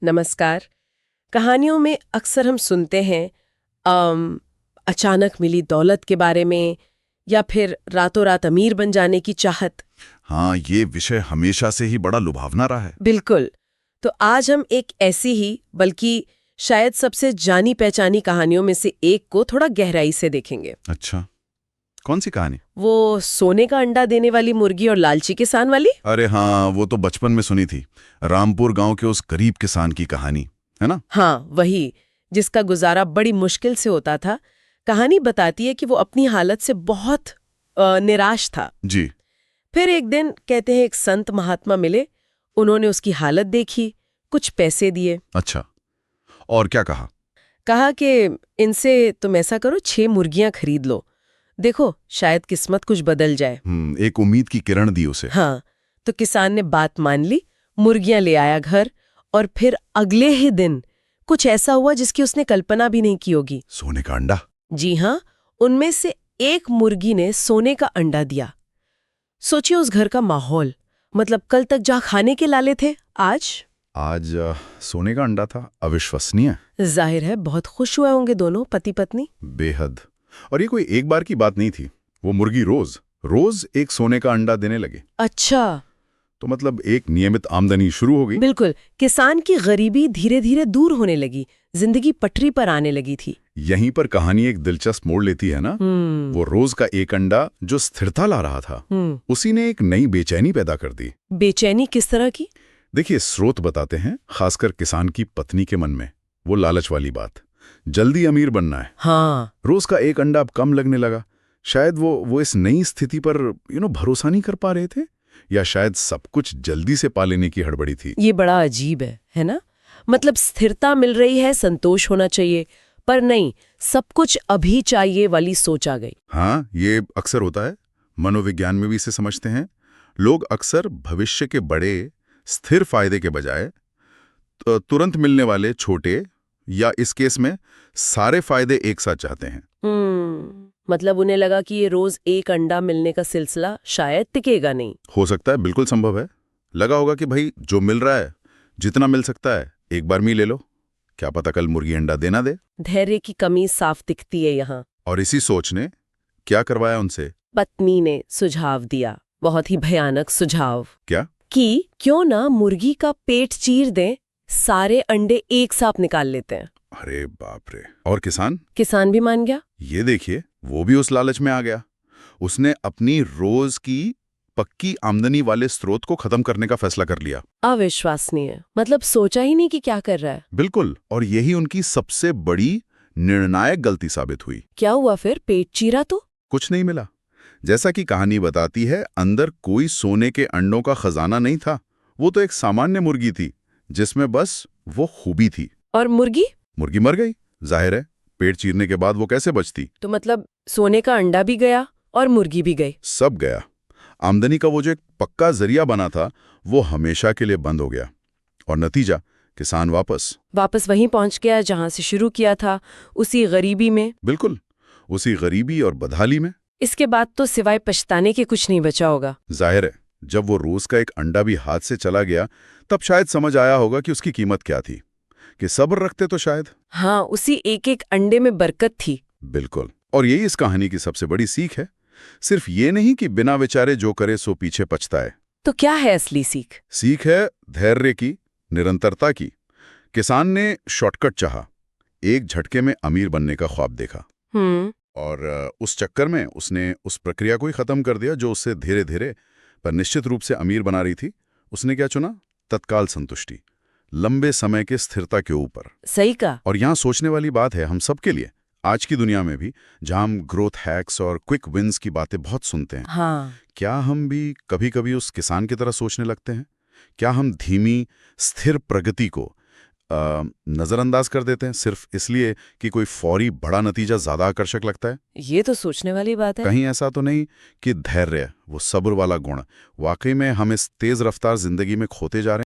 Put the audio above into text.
नमस्कार। कहानियों में अक्सर हम सुनते हैं अचानक मिली दौलत के बारे में या फिर रातों रात अमीर बन जाने की चाहत। हाँ, ये विषय हमेशा से ही बड़ा लुभावना रहा है। बिल्कुल। तो आज हम एक ऐसी ही बल्कि शायद सबसे जानी पहचानी कहानियों में से एक को थोड़ा गहराई से देखेंगे। अच्छा, कौन सी कहानी? वो सोने का अंडा देने वाली मुर्गी और लालची किसान वाली। अरे हाँ, वो तो बचपन में सुनी थी। रामपुर गांव के उस गरीब किसान की कहानी, है ना? हाँ, वही, जिसका गुजारा बड़ी मुश्किल से होता था। कहानी बताती है कि वो अपनी हालत से बहुत निराश था। जी। फिर एक दिन कहते हैं एक संत महात्मा मिले, उन्होंने उसकी हालत देखी, कुछ पैसे दिए। अच्छा, और क्या कहा? कहा कि इनसे तुम ऐसा करो, 6 मुर्गियां खरीद लो, देखो शायद किस्मत कुछ बदल जाए। एक उम्मीद की किरण दी उसे। हाँ, तो किसान ने बात मान ली, मुर्गियां ले आया घर, और फिर अगले ही दिन कुछ ऐसा हुआ जिसकी उसने कल्पना भी नहीं की होगी। सोने का अंडा? जी हाँ, उनमें से एक मुर्गी ने सोने का अंडा दिया। सोचिए उस घर का माहौल, मतलब कल तक जहाँ खाने के लाले थे, आज सोने का अंडा था। अविश्वसनीय। जाहिर है बहुत खुश हुए होंगे दोनों पति पत्नी। बेहद। और ये कोई एक बार की बात नहीं थी। वो मुर्गी रोज रोज एक सोने का अंडा देने लगे। अच्छा। तो मतलब एक नियमित आमदनी शुरू हो गई। बिल्कुल, किसान की गरीबी धीरे धीरे दूर होने लगी, जिंदगी पटरी पर आने लगी थी। यहीं पर कहानी एक दिलचस्प मोड़ लेती है ना। वो रोज का एक अंडा जो स्थिरता ला रहा था, उसी ने एक नई बेचैनी पैदा कर दी। बेचैनी किस तरह की? देखिए, स्रोत बताते हैं, खासकर किसान की पत्नी के मन में वो लालच वाली बात, जल्दी अमीर बनना है। हाँ। रोज का एक अंडा अब कम लगने लगा। शायद वो इस नई स्थिति पर भरोसा नहीं कर पा रहे थे, या शायद सब कुछ जल्दी से पा लेने की हड़बड़ी थी। ये बड़ा अजीब है ना? मतलब स्थिरता मिल रही है, संतोष होना चाहिए, पर नहीं, सब कुछ अभी चाहिए वाली सोच आ गई। हाँ, ये अक्सर होता है। मनोविज्ञान में भी इसे समझते हैं। लोग अक्सर भविष्य के बड़े स्थिर फायदे के बजाय तुरंत मिलने वाले छोटे, या इस केस में सारे फायदे एक साथ चाहते हैं। मतलब उन्हें लगा कि ये रोज एक अंडा मिलने का सिलसिला शायद टिकेगा नहीं। हो सकता है, बिल्कुल संभव है। लगा होगा कि भाई जो मिल रहा है, जितना मिल सकता है, एक बार में ले लो, क्या पता कल मुर्गी अंडा देना दे। धैर्य की कमी साफ दिखती है यहाँ। और इसी सोच ने क्या करवाया उनसे? पत्नी ने सुझाव दिया, बहुत ही भयानक सुझाव। क्या? कि क्यों ना मुर्गी का पेट चीर दें, सारे अंडे एक साथ निकाल लेते हैं। अरे बाप रे! और किसान भी मान गया। ये देखिए, वो भी उस लालच में आ गया। उसने अपनी रोज की पक्की आमदनी वाले स्रोत को खत्म करने का फैसला कर लिया। अविश्वसनीय, मतलब सोचा ही नहीं कि क्या कर रहा है। बिल्कुल, और यही उनकी सबसे बड़ी निर्णायक गलती साबित हुई। क्या हुआ फिर? पेट चीरा तो कुछ नहीं मिला। जैसा कि कहानी बताती है, अंदर कोई सोने के अंडों का खजाना नहीं था। वो तो एक सामान्य मुर्गी थी, जिसमें बस वो खूबी थी। और मुर्गी मर गई। जाहिर है, पेट चीरने के बाद वो कैसे बचती? तो मतलब सोने का अंडा भी गया और मुर्गी भी गई। सब गया। आमदनी का वो जो एक पक्का जरिया बना था, वो हमेशा के लिए बंद हो गया। और नतीजा, किसान वापस वहीं पहुंच गया जहां से शुरू किया था, उसी गरीबी में। बिल्कुल, उसी गरीबी और बदहाली में। इसके बाद तो सिवाय पछताने के कुछ नहीं बचा होगा। जाहिर है, जब वो रोज का एक अंडा भी हाथ से चला गया, तब शायद समझ आया होगा कि उसकी कीमत क्या थी। कि सब्र रखते तो शायद। हाँ, उसी एक एक अंडे में बरकत थी। बिल्कुल। और यही इस कहानी की सबसे बड़ी सीख है। सिर्फ ये नहीं कि बिना विचारे जो करे सो पीछे पछताए। तो क्या है असली सीख? सीख है धैर्य की, निरंतरता की। किसान ने शॉर्टकट चाहा, एक झटके में अमीर बनने का ख्वाब देखा, और उस चक्कर में उसने उस प्रक्रिया को ही खत्म कर दिया जो उससे धीरे धीरे पर निश्चित रूप से अमीर बना रही थी। उसने क्या चुना? तत्काल संतुष्टि, लंबे समय के स्थिरता के ऊपर। सही कहा। और यहाँ सोचने वाली बात है हम सबके लिए, आज की दुनिया में भी, जहाँ हम ग्रोथ हैक्स और क्विक विंस की बातें बहुत सुनते हैं। हाँ। क्या हम भी कभी कभी उस किसान की तरह सोचने लगते हैं? क्या हम धीमी स्थिर प्रगति को नजरअंदाज कर देते हैं सिर्फ इसलिए कि कोई फौरी बड़ा नतीजा ज्यादा आकर्षक लगता है? ये तो सोचने वाली बात है। कहीं ऐसा तो नहीं कि धैर्य, वो सब्र वाला गुण, वाकई में हम इस तेज रफ्तार जिंदगी में खोते जा रहे हैं?